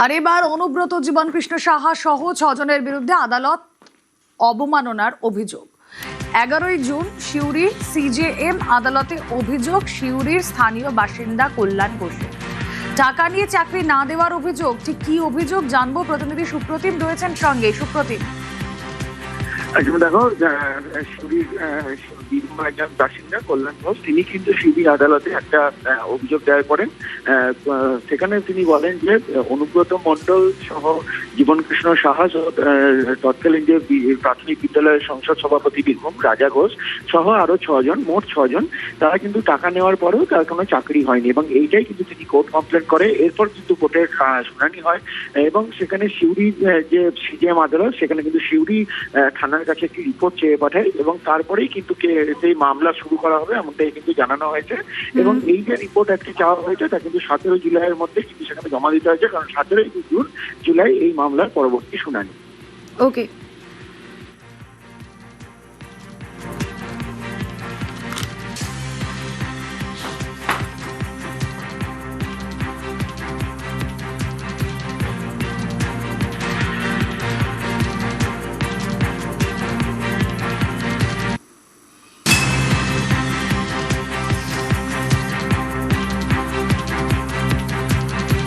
আর এবার অনুব্রত জীবনকৃষ্ণ সাহা সহ 6 জনের বিরুদ্ধে আদালত অবমাননার অভিযোগ। 11ই জুন সিউড়ি সিজেএম আদালতে অভিযোগ সিউড়ির স্থানীয় বাসিন্দা কল্যাণ বসু। টাকা নিয়ে চাকরি না দেওয়ার অভিযোগ। ঠিক কি অভিযোগ জানবো, প্রতিনিধি সুপ্রতিম রয়েছেন সঙ্গে। সুপ্রতিম, দেখো, সিউড়ির একজন বাসিন্দা কল্যাণ ঘোষ, তিনি কিন্তু সিউড়ি আদালতে একটা অভিযোগ দায়ের করেন। সেখানে তিনি বলেন যে অনুব্রত মণ্ডল সহ জীবনকৃষ্ণ সাহা সহ তৎকালীন যে প্রাথমিক বিদ্যালয়ের সংসদ সভাপতি বীরভূম রাজা ঘোষ সহ আরো 6 জন, মোট 6 জন, তারা কিন্তু টাকা নেওয়ার পরেও তার কোনো চাকরি হয়নি এবং এইটাই কিন্তু তিনি কোর্ট কমপ্লেন করে। এরপর কিন্তু কোর্টের শুনানি হয় এবং সেখানে সিউড়ি যে সিজেএম আদালত, সেখানে কিন্তু সিউড়ি থানার কাছে একটি রিপোর্ট চেয়ে পাঠায় এবং তারপরেই কিন্তু সেই মামলা শুরু করা হবে এমনটাই কিন্তু জানানো হয়েছে। এবং এই যে রিপোর্ট আজকে চাওয়া হয়েছে তা কিন্তু 17 জুলাইয়ের মধ্যে কিন্তু সেখানে জমা দিতে হয়েছে, কারণ 17 জুলাই এই মামলার পরবর্তী শুনানি। ওকে।